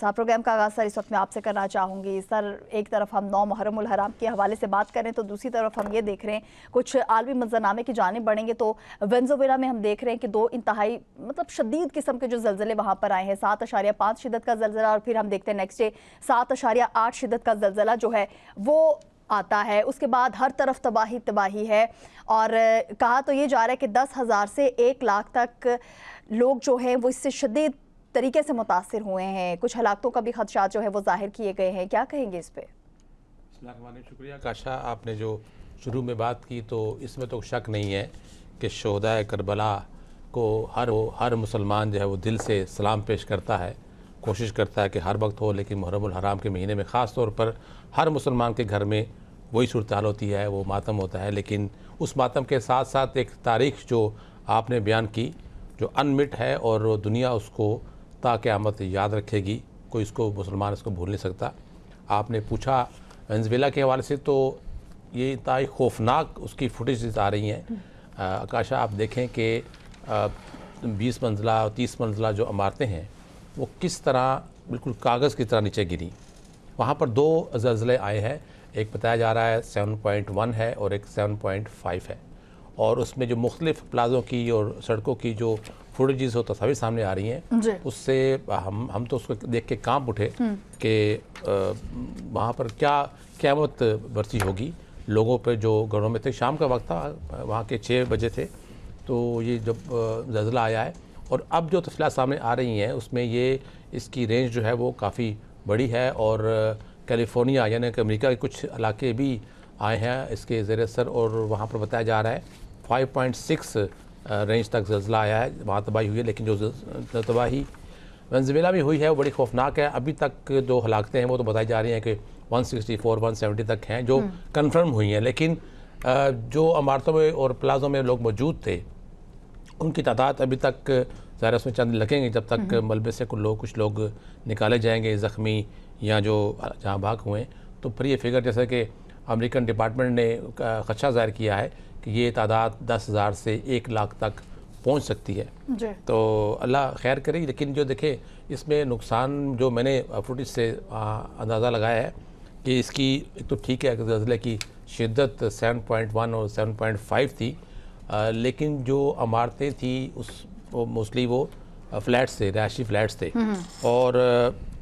साहब, प्रोग्राम का आगाज़ सर इस वक्त मैं आपसे करना चाहूँगी। सर, एक तरफ हम 9 मुहर्रम उल हराम के हवाले से बात करें तो दूसरी तरफ हम ये देख रहे हैं कुछ आलमी मंजरनामे की जानिब बढ़ेंगे तो वेनेजुएला में हम देख रहे हैं कि 2 इंतहाई मतलब शदीद किस्म के जो ज़लज़ले वहाँ पर आए हैं। 7.5 शिद्दत का ज़लज़ला और फिर हम देखते हैं नेक्स्ट डे 7.8 शिद्दत का ज़लज़ला जो है वो आता है। उसके बाद हर तरफ तबाही तबाही है और कहा तो ये जा रहा है कि 10,000 से 1 लाख तक लोग जो हैं वो इससे शदीद तरीके से मुतासिर हुए हैं। कुछ हलाकतों का भी खदशात जो है वो जाहिर किए गए हैं। क्या कहेंगे इस पे? शुक्रिया काशा, आपने जो शुरू में बात की तो इसमें तो शक नहीं है कि शोहदाए करबला को हर मुसलमान जो है वो दिल से सलाम पेश करता है, कोशिश करता है कि हर वक्त हो, लेकिन मुहर्रम उल हराम के महीने में ख़ास तौर पर हर मुसलमान के घर में वही सूरत हाल होती है, वो मातम होता है। लेकिन उस मातम के साथ साथ एक तारीख़ जो आपने बयान की जो अनमिट है और दुनिया उसको ता क़यामत याद रखेगी, कोई इसको मुसलमान इसको भूल नहीं सकता। आपने पूछा वेनेजुएला के हवाले से तो ये इंतहाई खौफनाक उसकी फुटेज आ रही हैं। आकाशा, आप देखें कि 20 मंजिला 30 मंजिला जो इमारतें हैं वो किस तरह बिल्कुल कागज़ की तरह नीचे गिरी। वहाँ पर 2 ज़लज़ले आए हैं, एक बताया जा रहा है 7.1 है और एक 7.5 है, और उसमें जो मुख्तलिफ़ प्लाज़ों की और सड़कों की जो फुटेजेस और तस्वीर सामने आ रही हैं उससे हम तो उसको देख के कांप उठे कि वहाँ पर क्या क़यामत बरसी होगी लोगों पर जो घरों में थे। शाम का वक्त था, वहाँ के 6 बजे थे तो ये जब ज़लज़ला आया है। और अब जो तफ़सीलात सामने आ रही हैं उसमें ये इसकी रेंज जो है वो काफ़ी बड़ी है और कैलिफोर्निया यानी कि अमेरिका के कुछ इलाके भी आए हैं इसके ज़ेर असर, और वहाँ पर बताया जा रहा है 5.6 रेंज तक ज़लज़ला आया है, वहाँ तबाही हुई है। लेकिन जो तबाही वेनेजुएला में हुई है वो बड़ी खौफनाक है। अभी तक जो हलाकतें हैं वो तो बताई जा रही हैं कि 164-170 तक हैं जो कन्फर्म हुई हैं, लेकिन जो इमारतों में और प्लाज़ों में लोग मौजूद थे उनकी तादाद अभी तक ज़ाहिर उसमें चंद लगेंगे जब तक मलबे से कुछ लोग निकाले जाएंगे ज़ख्मी या जो जहाँ भाग हुए हैं। तो फिर ये फिगर जैसे कि अमेरिकन डिपार्टमेंट ने खदशा ज़ाहिर किया है कि ये तादाद 10,000 से 1 लाख तक पहुँच सकती है। तो अल्लाह खैर करे। लेकिन जो देखे इसमें नुकसान जो मैंने फुटेज से अंदाज़ा लगाया है कि इसकी एक तो ठीक है कि ज़लज़ले की शिद्दत 7.1 और 7.5 थी, लेकिन जो इमारतें थी वो मोस्टली वो फ्लैट्स थे, रहायशी फ्लैट्स थे। और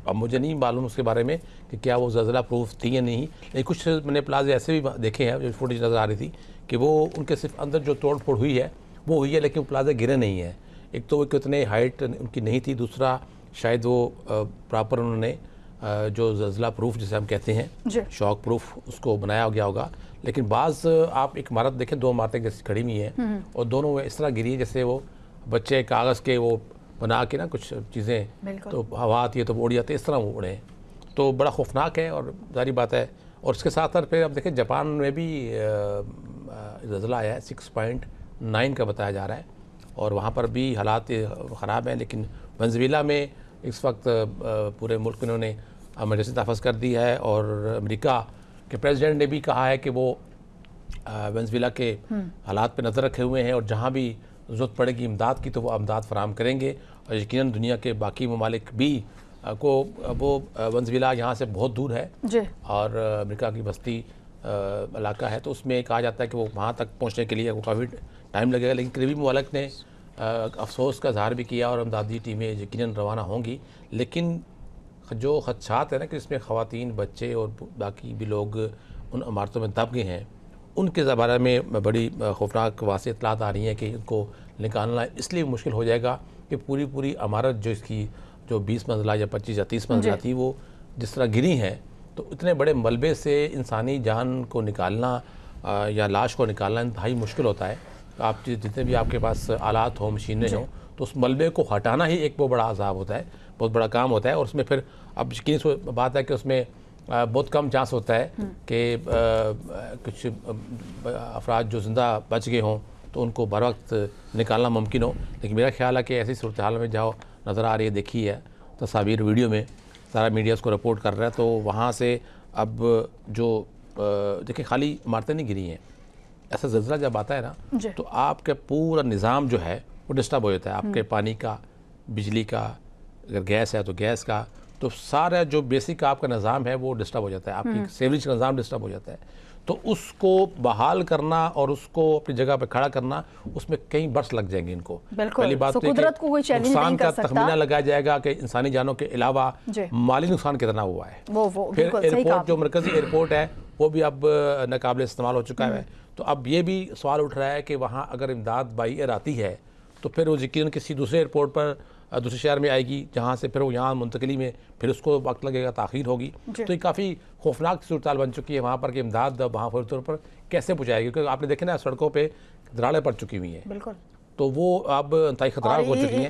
अब मुझे नहीं मालूम उसके बारे में कि क्या वो ज़लज़ला प्रूफ थी या नहीं, लेकिन कुछ मैंने प्लाजे ऐसे भी देखे हैं जो फुटेज नज़र आ रही थी कि वो उनके सिर्फ अंदर जो तोड़ फोड़ हुई है वो हुई है, लेकिन वो प्लाजे गिरे नहीं है। एक तो वो कितने हाइट उनकी नहीं थी, दूसरा शायद वो प्रॉपर उन्होंने जो ज़लज़ला प्रूफ जिसे हम कहते हैं शॉक प्रूफ उसको बनाया गया होगा। लेकिन बाज़ आप एक इमारत देखें, 2 इमारतें जैसी खड़ी हुई हैं और दोनों इस तरह गिरी जैसे वो बच्चे कागज़ के वो बना के ना कुछ चीज़ें तो हवा आती है तो उड़ जाते, इस तरह वो उड़े। तो बड़ा खौफनाक है और जारी बात है। और इसके साथ साथ फिर अब देखें जापान में भी ज़लज़ला आया है, 6.9 का बताया जा रहा है और वहाँ पर भी हालात ख़राब हैं। लेकिन वेनेजुएला में इस वक्त पूरे मुल्क में उन्होंने इमरजेंसी तहफ़्फ़ुज़ कर दी है और अमेरिका के प्रेसिडेंट ने भी कहा है कि वो वेनेजुएला के हालात पर नज़र रखे हुए हैं और जहाँ भी ज़रूरत पड़ेगी इमदाद की तो वो इमदाद फराहम करेंगे। और यकीनन दुनिया के बाकी ममालिक भी को वो वेनेजुएला यहाँ से बहुत दूर है और अमेरिका की बस्ती इलाका है, तो उसमें कहा जाता है कि वो वहाँ तक पहुँचने के लिए वो काफ़ी टाइम लगेगा। लेकिन करीबी ममालिक ने अफसोस का इजहार भी किया और इमदादी टीमें यकीनन रवाना होंगी। लेकिन जो खदशात है ना कि इसमें ख़वातीन, बच्चे और बाकी भी लोग उन इमारतों में दब गए हैं, उनके बारे में बड़ी खौफनाक वाक़ई इत्तलात आ रही हैं कि उनको निकालना इसलिए मुश्किल हो जाएगा कि पूरी इमारत जो इसकी जो 20 मंजिला या 25 या 30 मंजिला थी वो जिस तरह गिरी हैं, तो इतने बड़े मलबे से इंसानी जान को निकालना या लाश को निकालना इंतहाई मुश्किल होता है। आप जितने भी आपके पास आलात हों, मशीनें हों, तो उस मलबे को हटाना ही एक बहुत बड़ा अज़ाब होता है, बहुत बड़ा काम होता है। और उसमें फिर अब यकीन बात है कि उसमें बहुत कम चांस होता है कि कुछ अफराद जो ज़िंदा बच गए हों तो उनको बर वक्त निकालना मुमकिन हो। लेकिन मेरा ख्याल है कि ऐसी सूरत हाल में जाओ नज़र आ रही है, देखी है तस्वीर वीडियो में, सारा मीडिया उसको रिपोर्ट कर रहा है। तो वहाँ से अब जो देखिए खाली इमारतें नहीं गिरी हैं, ऐसा ज़लज़ला जब आता है ना तो आपका पूरा निज़ाम जो है वो डिस्टर्ब हो जाता है। आपके पानी का, बिजली का, अगर गैस है तो गैस का, तो सारा जो बेसिक आपका निज़ाम है वो डिस्टर्ब हो जाता है, आपकी सेवरेज का निज़ाम डिस्टर्ब हो जाता है। तो उसको बहाल करना और उसको अपनी जगह पे खड़ा करना, उसमें कई बरस लग जाएंगे इनको। बिल्कुल। पहली बात तो तो ये कि कुदरत को कोई चैलेंज नुकसान नहीं का कर सकता। तखमीना लगाया जाएगा कि इंसानी जानों के अलावा जी। माली नुकसान कितना हुआ है। वो फिर बिल्कुल सही कहा एयरपोर्ट, जो मरकजी एयरपोर्ट है वो भी अब नाकाबिल इस्तेमाल हो चुका है। तो अब ये भी सवाल उठ रहा है कि वहाँ अगर इमदाद बाई एयर आती है तो फिर वो यकीनन किसी दूसरे एयरपोर्ट पर दूसरे शहर में आएगी, जहाँ से फिर वो यहाँ मुंतकली में फिर उसको वक्त लगेगा, ताख़ीर होगी। तो ये काफ़ी खौफनाक सूरत बन चुकी है वहाँ पर कि इमदाद वहाँ फौरी तौर पर कैसे पहुँचाएगी, क्योंकि आपने देखे ना सड़कों पर दरारें पड़ चुकी हुई हैं। बिल्कुल। तो वो अब इंतहाई खतरनाक हो चुकी हैं।